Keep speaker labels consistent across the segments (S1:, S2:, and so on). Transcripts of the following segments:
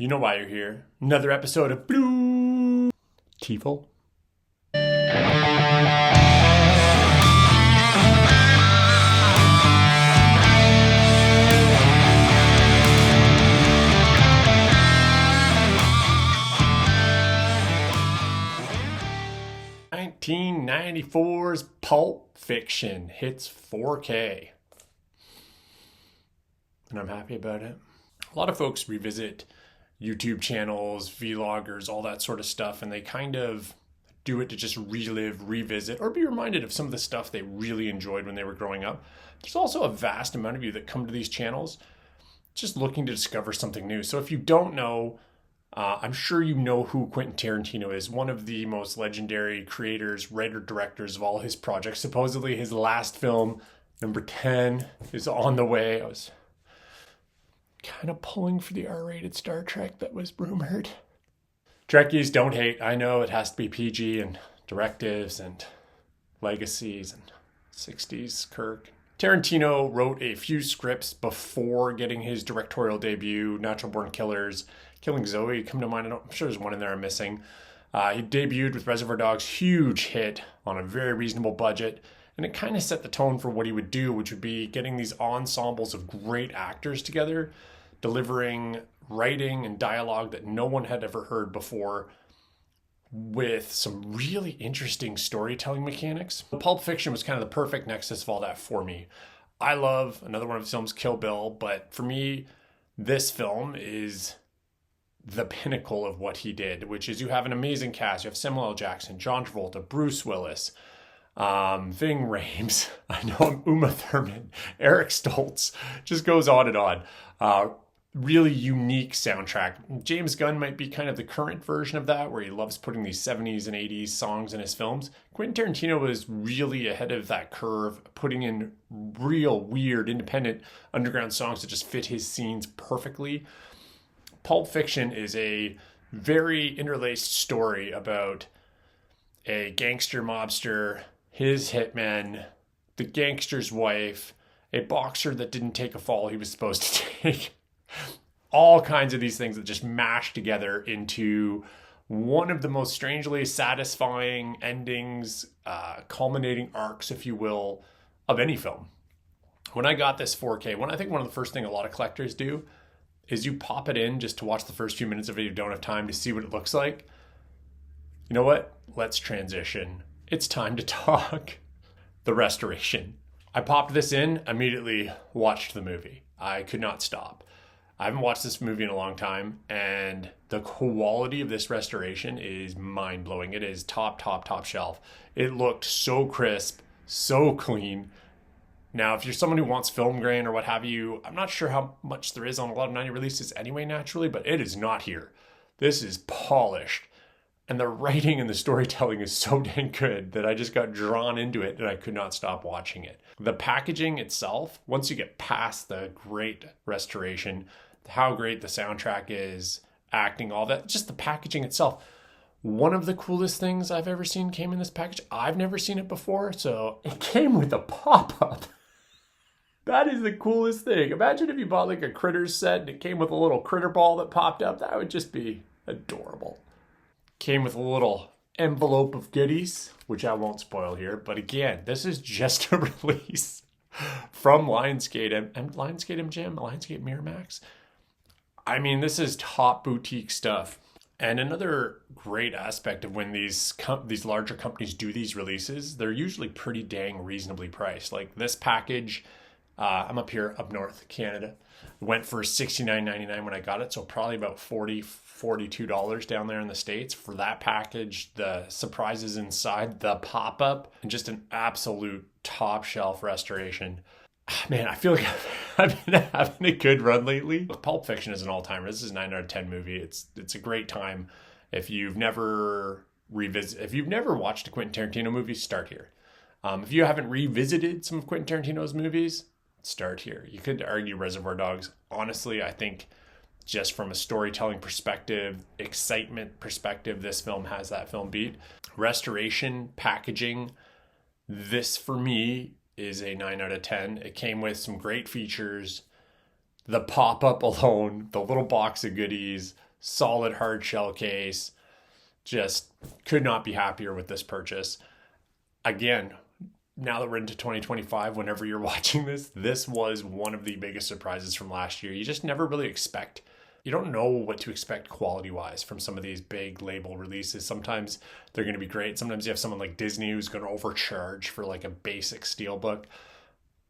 S1: You know why you're here. Another episode of BLUTeeFul. 1994's Pulp Fiction hits 4K. And I'm happy about it. A lot of folks revisit YouTube channels, vloggers, all that sort of stuff, and they kind of do it to just relive, revisit, or be reminded of some of the stuff they really enjoyed when they were growing up. There's also a vast amount of you that come to these channels just looking to discover something new. So if you don't know, I'm sure you know who Quentin Tarantino is, one of the most legendary creators, writer-directors of all his projects. Supposedly his last film, number 10, is on the way. I was kind of pulling for the R-rated Star Trek that was rumored. Trekkies, don't hate. I know it has to be PG and directives and legacies and 60s Kirk. Tarantino wrote a few scripts before getting his directorial debut, Natural Born Killers, Killing Zoe, come to mind. I'm sure there's one in there I'm missing. He debuted with Reservoir Dogs, huge hit on a very reasonable budget. And it kind of set the tone for what he would do, which would be getting these ensembles of great actors together, delivering writing and dialogue that no one had ever heard before, with some really interesting storytelling mechanics. Pulp Fiction was kind of the perfect nexus of all that for me. I love another one of his films, Kill Bill, but for me, this film is the pinnacle of what he did, which is you have an amazing cast. You have Samuel L. Jackson, John Travolta, Bruce Willis, Ving Rhames, I know Uma Thurman, Eric Stoltz, just goes on and on. Really unique soundtrack. James Gunn might be kind of the current version of that, where he loves putting these 70s and 80s songs in his films. Quentin Tarantino was really ahead of that curve, putting in real weird independent underground songs that just fit his scenes perfectly. Pulp Fiction is a very interlaced story about a gangster mobster, his hitman, the gangster's wife, a boxer that didn't take a fall he was supposed to take. All kinds of these things that just mash together into one of the most strangely satisfying endings, culminating arcs, if you will, of any film. When I got this 4K, I think one of the first things a lot of collectors do is you pop it in just to watch the first few minutes of it. You don't have time to see what it looks like. You know what? Let's transition. It's time to talk the restoration. I popped this in, immediately watched the movie. I could not stop. I haven't watched this movie in a long time, and the quality of this restoration is mind-blowing. It is top shelf. It looked so crisp, so clean. Now, if you're someone who wants film grain or what have you, I'm not sure how much there is on a lot of 90 releases anyway, naturally, but it is not here. This is polished. And the writing and the storytelling is so dang good that I just got drawn into it and I could not stop watching it. The packaging itself, once you get past the great restoration, how great the soundtrack is, acting, all that, just the packaging itself. One of the coolest things I've ever seen came in this package. I've never seen it before, so it came with a pop-up. That is the coolest thing. Imagine if you bought like a Critters set and it came with a little critter ball that popped up. That would just be adorable. Came with a little envelope of goodies, which I won't spoil here. But again, this is just a release from Lionsgate MGM, Lionsgate Miramax. I mean, this is top boutique stuff. And another great aspect of when these larger companies do these releases, they're usually pretty dang reasonably priced. Like this package, I'm up north, Canada. It went for $69.99 when I got it, so probably about $42 down there in the States for that package, the surprises inside, the pop-up, and just an absolute top shelf restoration. Man, I feel like I've been having a good run lately. Pulp Fiction is an all-timer. This is a 9 out of 10 movie. It's a great time. If you've never watched a Quentin Tarantino movie, start here. If you haven't revisited some of Quentin Tarantino's movies, start here. You could argue Reservoir Dogs. Honestly, I think just from a storytelling perspective, excitement perspective, this film has that film beat. Restoration, packaging, this for me is a 9 out of 10. It came with some great features. The pop-up alone, the little box of goodies, solid hard shell case, just could not be happier with this purchase. Again, now that we're into 2025, whenever you're watching this was one of the biggest surprises from last year. You just never really expect, you don't know what to expect quality-wise from some of these big label releases. Sometimes they're going to be great. Sometimes you have someone like Disney who's going to overcharge for like a basic steelbook.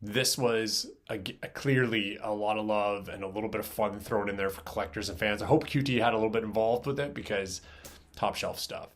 S1: This was clearly a lot of love and a little bit of fun thrown in there for collectors and fans. I hope QT had a little bit involved with it because top shelf stuff.